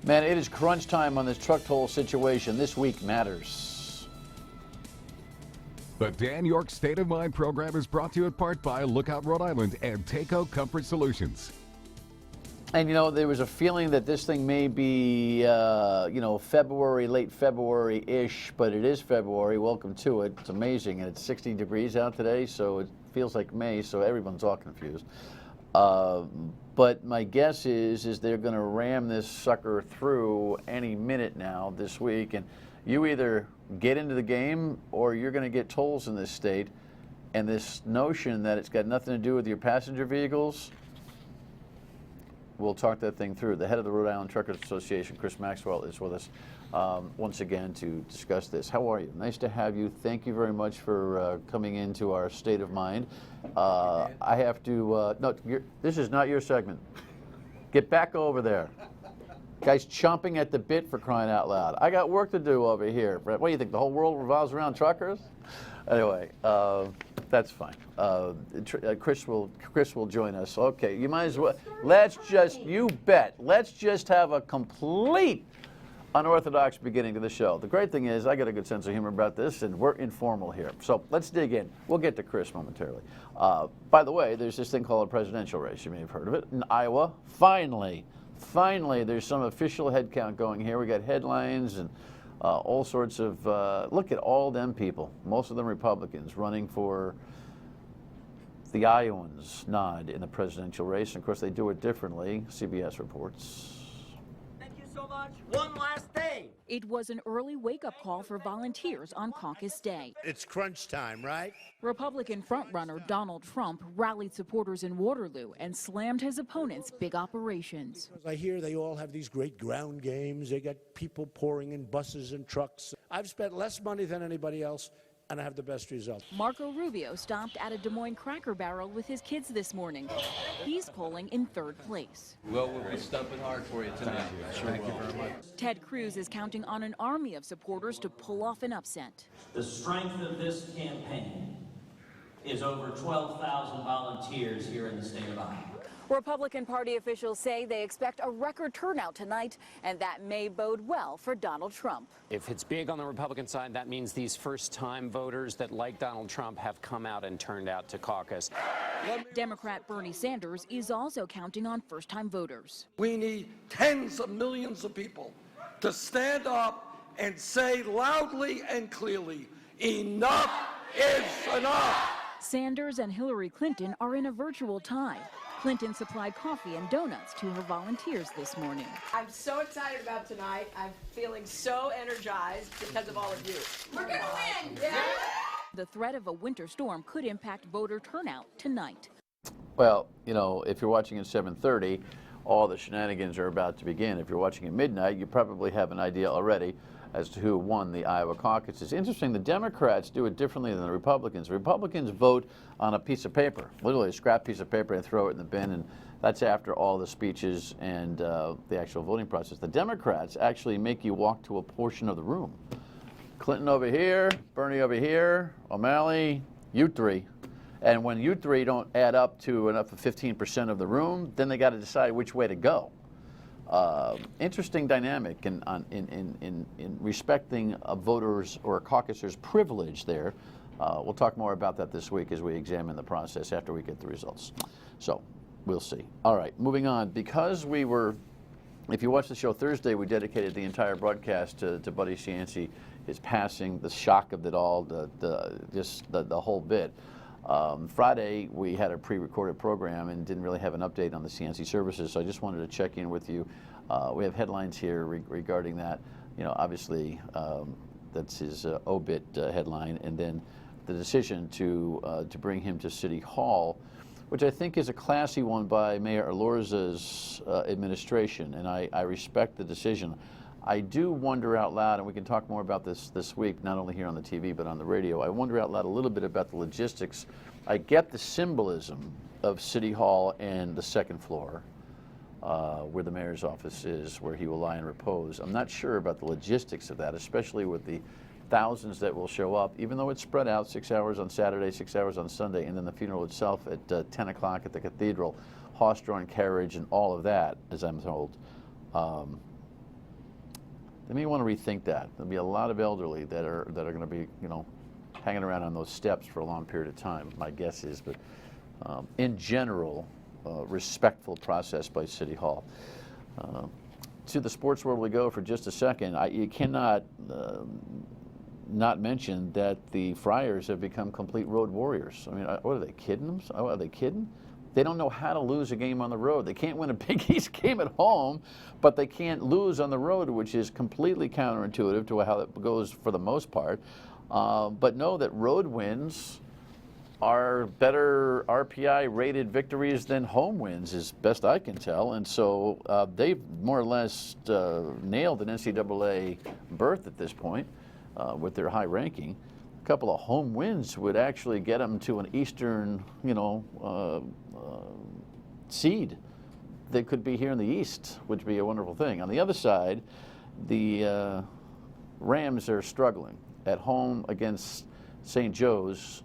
Man, it is crunch time on this truck toll situation. This week matters. The Dan York State of Mind program is brought to you in part by Lookout Rhode Island and Taco Comfort Solutions. And, you know, there was a feeling that this thing may be, February, late February-ish, but it is February. Welcome to it. It's amazing. And it's 60 degrees out today, so it feels like May, so everyone's all confused. But my guess is they're going to ram this sucker through any minute now this week. And you either get into the game or you're going to get tolls in this state. And this notion that it's got nothing to do with your passenger vehicles, we'll talk that thing through. The head of the Rhode Island Truckers Association, Chris Maxwell, is with us once again to discuss this. How are you? Nice to have you. Thank you very much for coming into our state of mind. I have to, no, this is not your segment. Get back over there. Guy's chomping at the bit, for crying out loud. I got work to do over here. What do you think, the whole world revolves around truckers? Anyway, that's fine. Chris will join us. Okay, you might as well. Let's just have a complete unorthodox beginning to the show. The great thing is I got a good sense of humor about this, and we're informal here. So let's dig in. We'll get to Chris momentarily. By the way, there's this thing called a presidential race. You may have heard of it. In Iowa, finally, there's some official head count going here. We got headlines and all sorts of, look at all them people, most of them Republicans, running for the Iowans' nod in the presidential race. And of course, they do it differently. CBS reports. Thank you so much. One last thing. It was an early wake-up call for volunteers on caucus day. It's crunch time, right? Republican frontrunner Donald Trump rallied supporters in Waterloo and slammed his opponent's big operations. I hear they all have these great ground games. They got people pouring in buses and trucks. I've spent less money than anybody else, and I have the best result. Marco Rubio stopped at a Des Moines Cracker Barrel with his kids this morning. He's polling in third place. Well, we'll be stumping hard for you tonight. Thank you very much. Ted Cruz is counting on an army of supporters to pull off an upset. The strength of this campaign is over 12,000 volunteers here in the state of Iowa. Republican Party officials say they expect a record turnout tonight, and that may bode well for Donald Trump. If it's big on the Republican side, that means these first-time voters that, like Donald Trump, have come out and turned out to caucus. Democrat Bernie Sanders is also counting on first-time voters. We need tens of millions of people to stand up and say loudly and clearly, enough is enough. Sanders and Hillary Clinton are in a virtual tie. Clinton supplied coffee and donuts to her volunteers this morning. I'm so excited about tonight. I'm feeling so energized because of all of you. We're gonna win! Yeah. The threat of a winter storm could impact voter turnout tonight. Well, you know, if you're watching at 7:30, all the shenanigans are about to begin. If you're watching at midnight, you probably have an idea already as to who won the Iowa caucus. It's interesting, the Democrats do it differently than the Republicans. The Republicans vote on a piece of paper, literally a scrap piece of paper, and throw it in the bin, and that's after all the speeches and the actual voting process. The Democrats actually make you walk to a portion of the room. Clinton over here, Bernie over here, O'Malley, you three. And when you three don't add up to enough of 15% of the room, then they got to decide which way to go. Interesting dynamic in respecting a voter's or a caucuser's privilege there. We'll talk more about that this week as we examine the process after we get the results. So we'll see. All right, moving on. Because we were, if you watched the show Thursday, we dedicated the entire broadcast to Buddy Cianci, his passing, the shock of it all, the whole bit. Friday, we had a pre-recorded program and didn't really have an update on the CNC services, so I just wanted to check in with you. We have headlines here regarding that. You know, obviously, that's his obit headline, and then the decision to bring him to City Hall, which I think is a classy one by Mayor Elorza's administration, and I respect the decision. I do wonder out loud, and we can talk more about this week, not only here on the TV but on the radio. I wonder out loud a little bit about the logistics. I get the symbolism of City Hall and the second floor, where the mayor's office is, where he will lie in repose. I'm not sure about the logistics of that, especially with the thousands that will show up, even though it's spread out 6 hours on Saturday, 6 hours on Sunday, and then the funeral itself at 10 o'clock at the cathedral, horse-drawn carriage and all of that, as I'm told. they may want to rethink that. There'll be a lot of elderly that are going to be, hanging around on those steps for a long period of time, my guess is. But in general, respectful process by City Hall. To the sports world we go for just a second. You cannot not mention that the Friars have become complete road warriors. I mean, what are they kidding them? Are they kidding? They don't know how to lose a game on the road. They can't win a Big East game at home, but they can't lose on the road, which is completely counterintuitive to how it goes for the most part. But know that road wins are better RPI-rated victories than home wins, as best I can tell. And so they've more or less nailed an NCAA berth at this point with their high ranking. A couple of home wins would actually get them to an Eastern, seed that could be here in the East, which would be a wonderful thing. On the other side, the Rams are struggling at home against St. Joe's.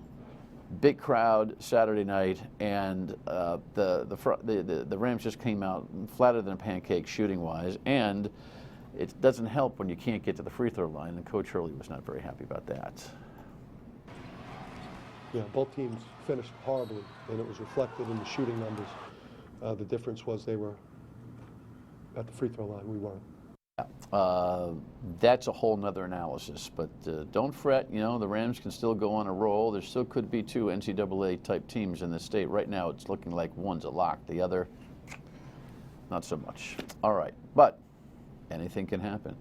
Big crowd Saturday night, and the Rams just came out flatter than a pancake shooting-wise, and it doesn't help when you can't get to the free throw line, and Coach Hurley was not very happy about that. Yeah, both teams finished horribly, and it was reflected in the shooting numbers. The difference was they were at the free throw line. We weren't. That's a whole nother analysis, but don't fret. The Rams can still go on a roll. There still could be 2 NCAA type teams in the state. Right now it's looking like one's a lock, the other not so much. All right, but anything can happen.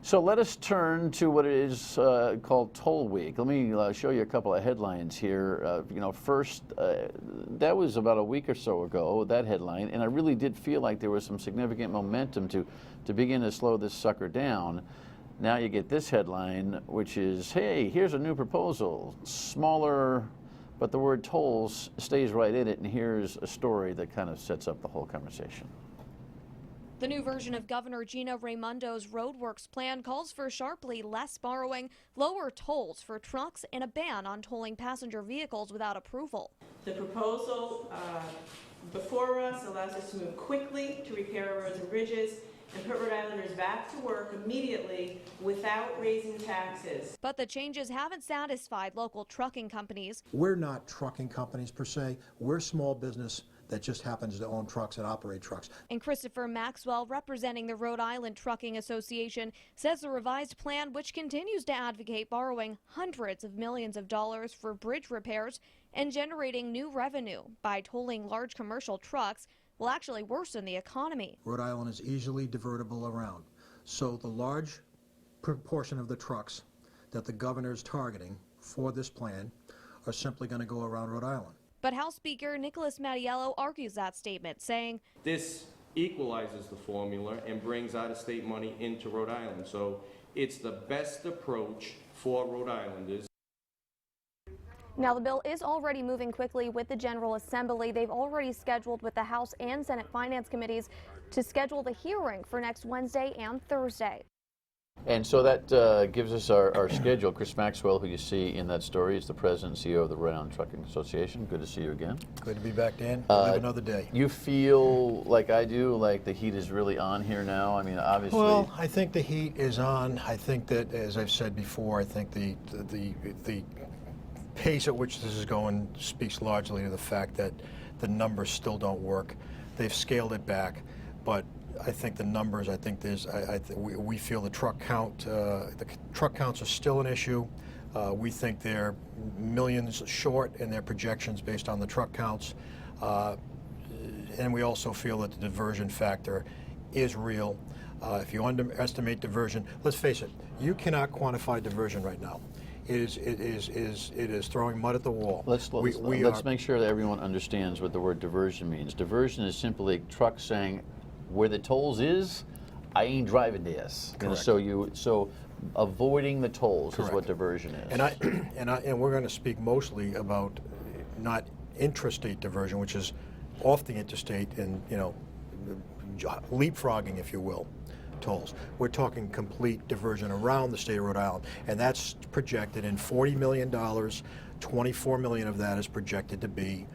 So let us turn to what is called Toll Week. Let me show you a couple of headlines here. First, that was about a week or so ago, that headline, and I really did feel like there was some significant momentum to begin to slow this sucker down. Now you get this headline, which is, hey, here's a new proposal. Smaller, but the word tolls stays right in it, and here's a story that kind of sets up the whole conversation. The new version of Governor Gina Raimondo's roadworks plan calls for sharply less borrowing, lower tolls for trucks, and a ban on tolling passenger vehicles without approval. The proposal before us allows us to move quickly to repair our roads and bridges and put Rhode Islanders back to work immediately without raising taxes. But the changes haven't satisfied local trucking companies. We're not trucking companies per se. We're small business that just happens to own trucks and operate trucks. And Christopher Maxwell, representing the Rhode Island Trucking Association, says the revised plan, which continues to advocate borrowing hundreds of millions of dollars for bridge repairs and generating new revenue by tolling large commercial trucks, will actually worsen the economy. Rhode Island is easily divertible around, so the large proportion of the trucks that the governor is targeting for this plan are simply going to go around Rhode Island. But House Speaker Nicholas Mattiello argues that statement, saying, this equalizes the formula and brings out-of-state money into Rhode Island. So it's the best approach for Rhode Islanders. Now, the bill is already moving quickly with the General Assembly. They've already scheduled with the House and Senate Finance Committees to schedule the hearing for next Wednesday and Thursday. And so that gives us our schedule. Chris Maxwell, who you see in that story, is the president and CEO of the Rhode Island Trucking Association. Good to see you again. Good to be back, Dan. Live another day. You feel like I do, like the heat is really on here now? I mean, obviously. Well, I think the heat is on. I think that, as I've said before, I think the pace at which this is going speaks largely to the fact that the numbers still don't work. They've scaled it back, but I think the numbers, I think there's, we feel the truck counts are still an issue. We think they're millions short in their projections based on the truck counts. And we also feel that the diversion factor is real. If you underestimate diversion, let's face it, you cannot quantify diversion right now. It is throwing mud at the wall. Let's make sure that everyone understands what the word diversion means. Diversion is simply trucks saying, where the tolls is, I ain't driving this. So avoiding the tolls is what diversion is. And we're going to speak mostly about not intrastate diversion, which is off the interstate and leapfrogging, if you will, tolls. We're talking complete diversion around the state of Rhode Island, and that's projected in $40 million. $24 million of that is projected to be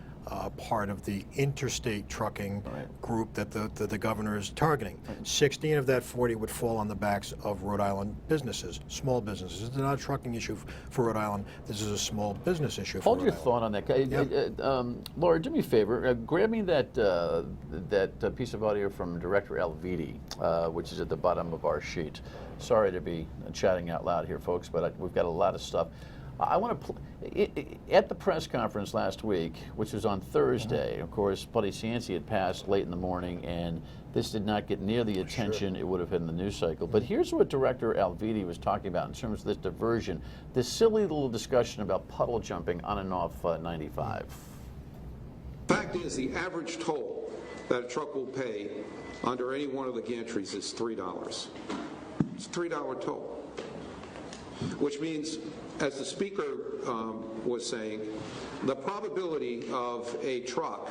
part of the interstate trucking group that the governor is targeting. 16 of that 40 would fall on the backs of Rhode Island businesses, small businesses. It's not a trucking issue for Rhode Island. This is a small business issue for Hold Rhode your Island. thought on that. Laura, do me a favor. Grab me that piece of audio from Director Alviti, which is at the bottom of our sheet. Sorry to be chatting out loud here, folks, but we've got a lot of stuff. I want to at the press conference last week, which was on Thursday. Of course, Bloody Cianci had passed late in the morning, and this did not get near the attention it would have had in the news cycle. But here's what Director Alviti was talking about in terms of this diversion, this silly little discussion about puddle jumping on and off 95. Fact is, the average toll that a truck will pay under any one of the gantries is $3. It's a $3 toll, which means, as the speaker was saying, the probability of a truck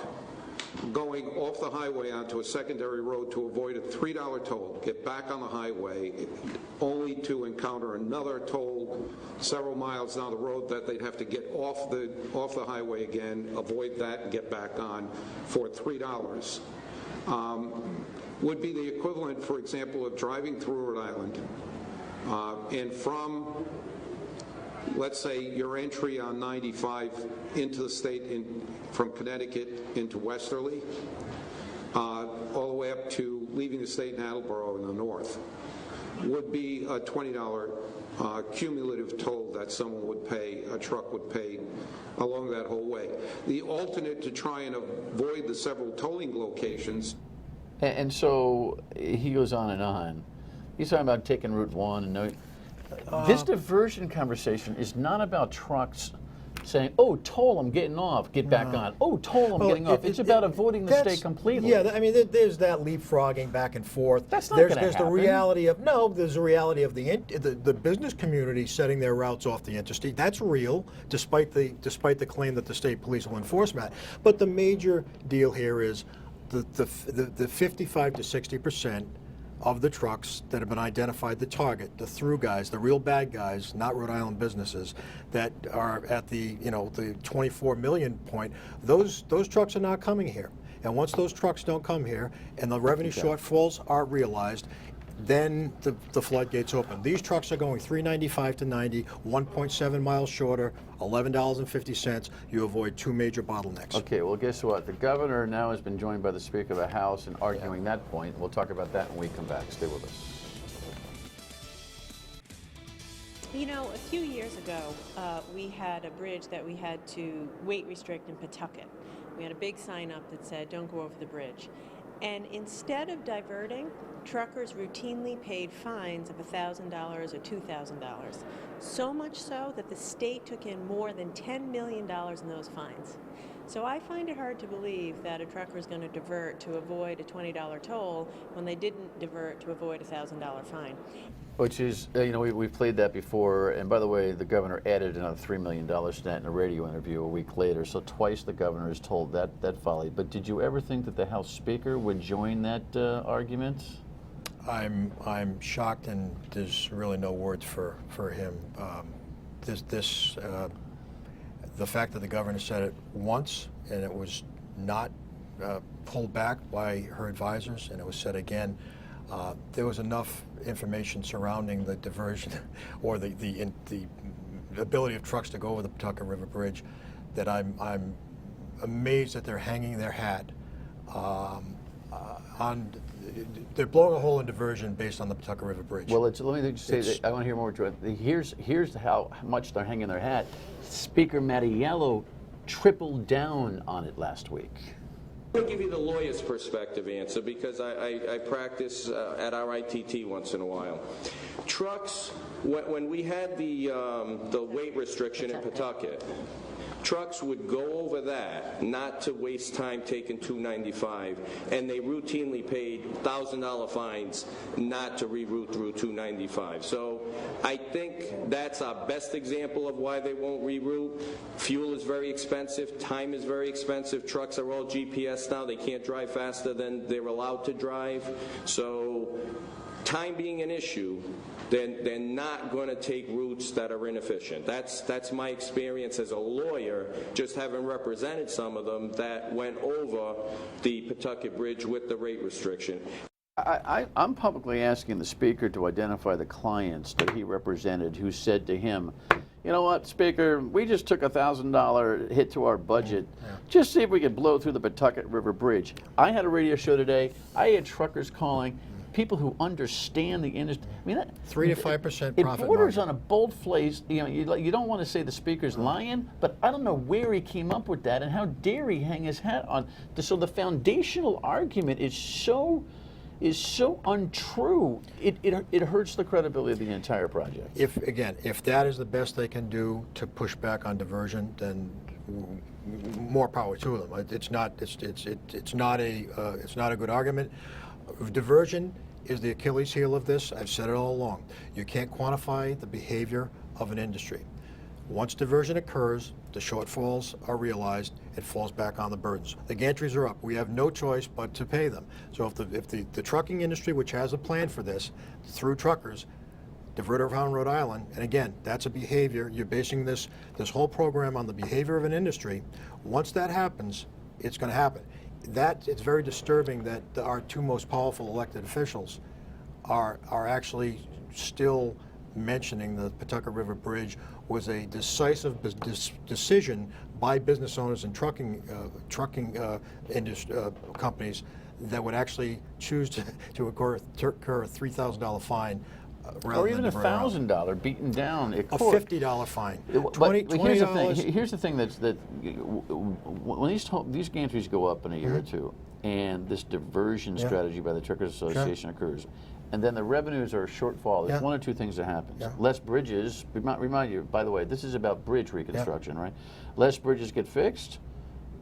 going off the highway onto a secondary road to avoid a $3 toll, get back on the highway, only to encounter another toll several miles down the road that they'd have to get off the highway again, avoid that, and get back on for $3, would be the equivalent, for example, of driving through Rhode Island and from, let's say, your entry on 95 into the state from Connecticut into Westerly, all the way up to leaving the state in Attleboro in the north, would be a $20 cumulative toll that someone would pay, a truck would pay along that whole way. The alternate to try and avoid the several tolling locations. And so he goes on and on. He's talking about taking Route 1 and this diversion conversation is not about trucks saying, oh, toll, I'm getting off, get back on. Oh, toll, I'm getting off. It's about avoiding the state completely. Yeah, I mean, there's that leapfrogging back and forth. That's not going to happen. There's the reality of, there's the reality of the business community setting their routes off the interstate. That's real, despite the claim that the state police will enforce that. But the major deal here is the 55 to 60% of the trucks that have been identified, the target, the through guys, the real bad guys, not Rhode Island businesses, that are at the 24 million point, those trucks are not coming here. And once those trucks don't come here and the revenue shortfalls are realized, then the floodgates open. These trucks are going 395 to 90, 1.7 miles shorter, $11.50. You avoid two major bottlenecks. Okay, well, guess what? The governor now has been joined by the Speaker of the House in arguing that point. We'll talk about that when we come back. Stay with us. You know, a few years ago, we had a bridge that we had to weight restrict in Pawtucket. We had a big sign up that said, don't go over the bridge. And instead of diverting, truckers routinely paid fines of $1,000 or $2,000. So much so that the state took in more than $10 million in those fines. So I find it hard to believe that a trucker is going to divert to avoid a $20 toll when they didn't divert to avoid a $1,000 fine. Which is, we've played that before, and by the way, the governor added another $3 million to that in a radio interview a week later, so twice the governor has told that folly. But did you ever think that the House Speaker would join that argument? I'm shocked, and there's really no words for him. The fact that the governor said it once, and it was not pulled back by her advisors, and it was said again, there was enough information surrounding the diversion or the ability of trucks to go over the Pawtucket River Bridge that I'm amazed that they're hanging their hat on. They're blowing a hole in diversion based on the Pawtucket River Bridge. Well, let me just say that I want to hear more. Here's how much they're hanging their hat. Speaker Mattiello tripled down on it last week. I'm going to give you the lawyer's perspective answer because I practice at our ITT once in a while. Trucks, when we had the weight restriction in Pawtucket, trucks would go over that, not to waste time taking 295, and they routinely paid $1,000 fines not to reroute through 295. So I think that's our best example of why they won't reroute. Fuel is very expensive, time is very expensive, trucks are all GPS now, they can't drive faster than they're allowed to drive. So time being an issue, then they're not going to take routes that are inefficient. That's my experience as a lawyer, just having represented some of them that went over the Pawtucket Bridge with the rate restriction. I'm publicly asking the Speaker to identify the clients that he represented who said to him, you know what, Speaker, we just took a $1,000 hit to our budget. Just see if we could blow through the Pawtucket River Bridge. I had a radio show today. I had truckers calling, people who understand the industry. I mean, 3 to 5% profit it borders margin. on a bold-faced, you don't want to say the Speaker's lying, but I don't know where he came up with that and how dare he hang his hat on. So the foundational argument is so untrue, it hurts the credibility of the entire project. If that is the best they can do to push back on diversion, then more power to them. It's not a good argument. Diversion is the Achilles heel of this. I've said it all along. You can't quantify the behavior of an industry. Once diversion occurs, the shortfalls are realized, it falls back on the burdens. The gantries are up. We have no choice but to pay them. So if the trucking industry, which has a plan for this, through truckers, divert around Rhode Island, and again, that's a behavior. You're basing this whole program on the behavior of an industry. Once that happens, it's going to happen. It's very disturbing that our two most powerful elected officials are actually still mentioning the Pawtucket River Bridge was a decisive decision by business owners and trucking companies that would actually choose to incur a $3,000 fine or even a $1,000 beaten down at court. A $50 fine. Here's the thing that when these gantries go up in a year or two, and this diversion strategy by the Truckers Association occurs, and then the revenues are a shortfall, there's one or two things that happens. Less bridges, remind you, by the way, this is about bridge reconstruction, right? Less bridges get fixed,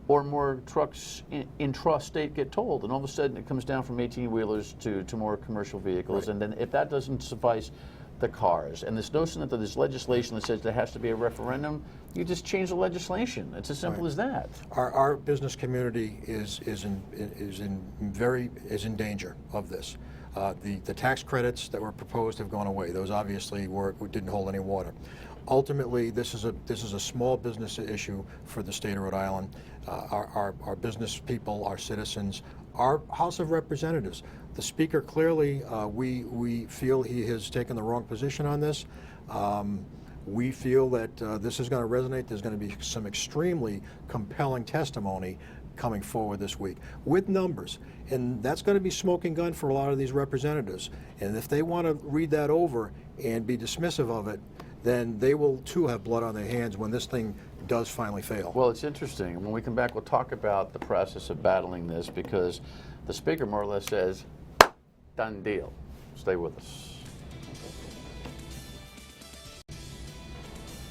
or more trucks intrastate get tolled, and all of a sudden it comes down from 18-wheelers to more commercial vehicles, and then if that doesn't suffice, the cars. And this notion that there's legislation that says there has to be a referendum, you just change the legislation. It's as simple as that. Our business community is in danger of this. The tax credits that were proposed have gone away. Those obviously didn't hold any water. Ultimately, this is a small business issue for the state of Rhode Island. Our business people, our citizens, our House of Representatives. The Speaker clearly, we feel he has taken the wrong position on this. We feel that this is going to resonate. There's going to be some extremely compelling testimony coming forward this week with numbers, and that's going to be smoking gun for a lot of these representatives. And if they want to read that over and be dismissive of it, then they will too have blood on their hands when this thing does finally fail. Well, it's interesting. When we come back, we'll talk about the process of battling this, because the Speaker more or less says, done deal. Stay with us.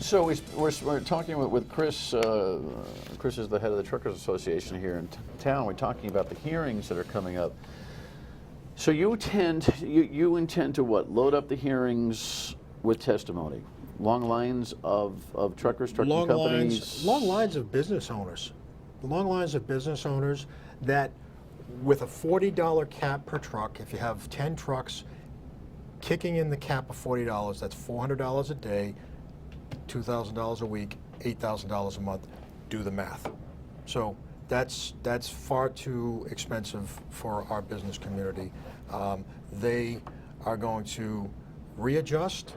So we're talking with Chris. Chris is the head of the Truckers Association here in town. We're talking about the hearings that are coming up. So you intend to what? Load up the hearings with testimony? Long lines of truckers, trucking companies? Long lines of business owners. Long lines of business owners that, with a $40 cap per truck, if you have 10 trucks, kicking in the cap of $40, that's $400 a day, $2,000 a week, $8,000 a month. Do the math. So that's far too expensive for our business community. They are going to readjust.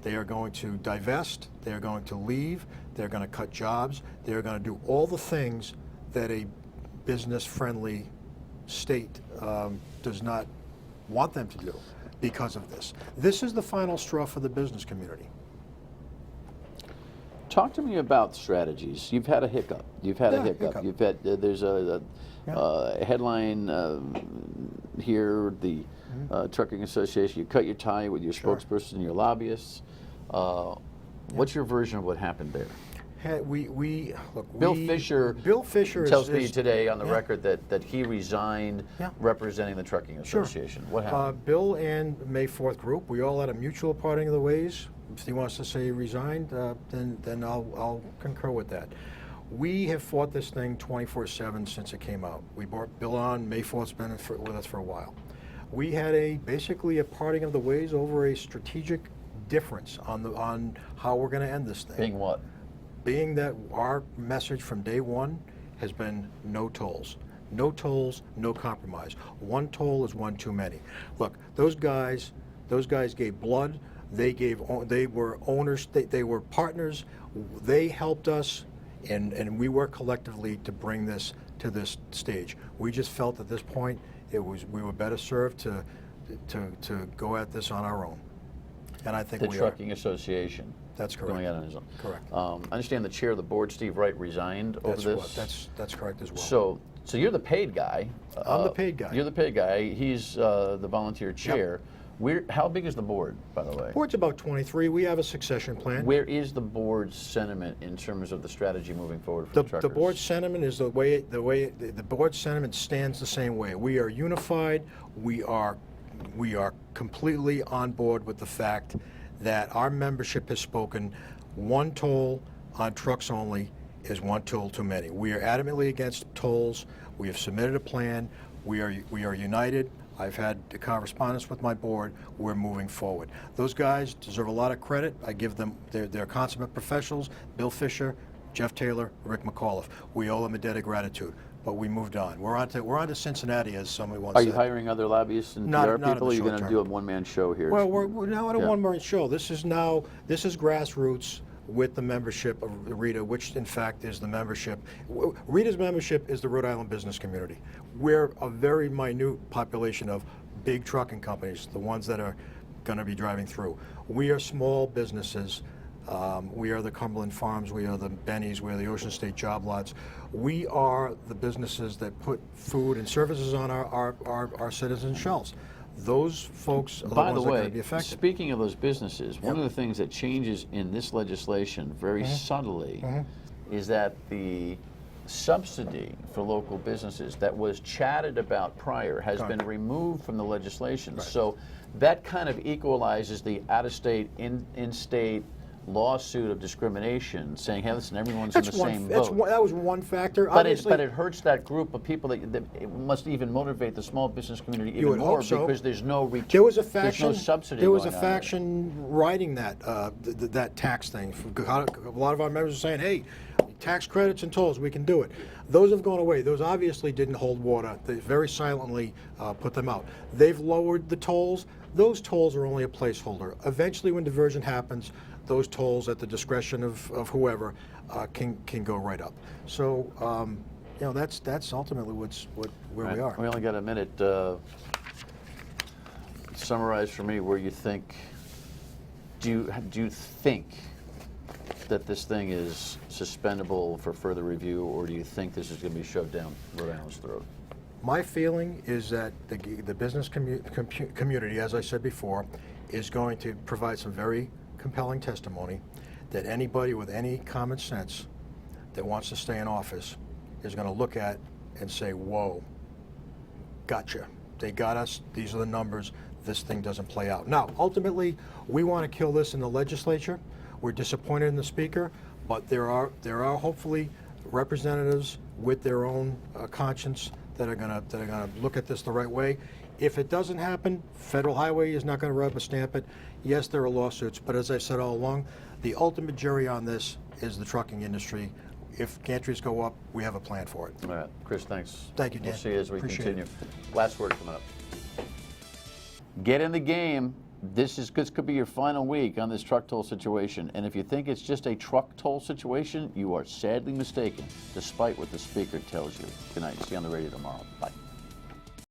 They are going to divest. They are going to leave. They're going to cut jobs. They are going to do all the things that a business-friendly state does not want them to do because of this. This is the final straw for the business community. Talk to me about strategies. You've had a hiccup. You've had a hiccup. You've had there's a headline here. The Trucking Association. You cut your tie with your spokesperson and your lobbyists. What's your version of what happened there? Bill Fisher tells me today on the record that he resigned representing the Trucking Association. What happened? Bill and May 4th Group, we all had a mutual parting of the ways. If he wants to say he resigned, then I'll concur with that. We have fought this thing 24/7 since it came out. We brought Bill on. May 4th's been with us for a while. we had basically a parting of the ways over a strategic difference on how we're going to end this thing. Being what? Being that our message from day one has been no tolls. No tolls, no compromise. One toll is one too many. Look, those guys gave blood. They were owners. They were partners. They helped us, and we worked collectively to bring this to this stage. We just felt at this point we were better served to go at this on our own. And I think the Trucking Association. That's correct. Going out on his own. Correct. I understand the chair of the board, Steve Wright, resigned over this. That's correct as well. So you're the paid guy. I'm the paid guy. You're the paid guy. He's the volunteer chair. Yep. How big is the board, by the way? Board's about 23. We have a succession plan. Where is the board's sentiment in terms of the strategy moving forward for the truckers? The board's sentiment is the board's sentiment stands the same way. We are unified. We are completely on board with the fact that our membership has spoken. One toll on trucks only is one toll too many. We are adamantly against tolls. We have submitted a plan. We are united. I've had a correspondence with my board. We're moving forward. Those guys deserve a lot of credit. I give them, they're consummate professionals. Bill Fisher, Jeff Taylor, Rick McAuliffe. We owe them a debt of gratitude. But we moved on. We're on to Cincinnati, as somebody once said. Are you hiring other lobbyists and PR people, or are you going to do a one-man show here? Well, we're now at a one-man show. This is grassroots with the membership of RITA, which in fact is the membership. RITA's membership is the Rhode Island business community. We're a very minute population of big trucking companies, the ones that are going to be driving through. We are small businesses. We are the Cumberland Farms, we are the Bennies, we are the Ocean State Job Lots. We are the businesses that put food and services on our citizens' shelves. Those folks are the ones that are going to be affected. Speaking of those businesses, one of the things that changes in this legislation very subtly is that the subsidy for local businesses that was chatted about prior has been removed from the legislation. Right. So that kind of equalizes the out-of-state, in-state lawsuit of discrimination, saying, hey, listen, everyone's in the same boat. That was one factor. But it hurts that group of people that it must even motivate the small business community even more because there's no return. There was a faction. There's no subsidy. There was a faction writing that that tax thing. A lot of our members are saying, hey, tax credits and tolls, we can do it. Those have gone away. Those obviously didn't hold water. They very silently put them out. They've lowered the tolls. Those tolls are only a placeholder. Eventually, when diversion happens, those tolls, at the discretion of whoever, can go right up. So, that's ultimately where we are. We only got a minute. Summarize for me where you think. Do you think that this thing is suspendable for further review, or do you think this is going to be shoved down Rhode Island's throat? My feeling is that the business community, as I said before, is going to provide some very compelling testimony that anybody with any common sense that wants to stay in office is going to look at and say, whoa, gotcha. They got us. These are the numbers. This thing doesn't play out. Now, ultimately, we want to kill this in the legislature. We're disappointed in the speaker, but there are hopefully representatives with their own conscience that are going to look at this the right way. If it doesn't happen, Federal Highway is not going to rubber stamp it. Yes, there are lawsuits, but as I've said all along, the ultimate jury on this is the trucking industry. If gantries go up, we have a plan for it. All right, Chris, thanks. Thank you, Dan. We'll see you as we continue. It. Last word coming up. Get in the game. This could be your final week on this truck toll situation, and if you think it's just a truck toll situation, you are sadly mistaken, despite what the speaker tells you. Good night. See you on the radio tomorrow. Bye.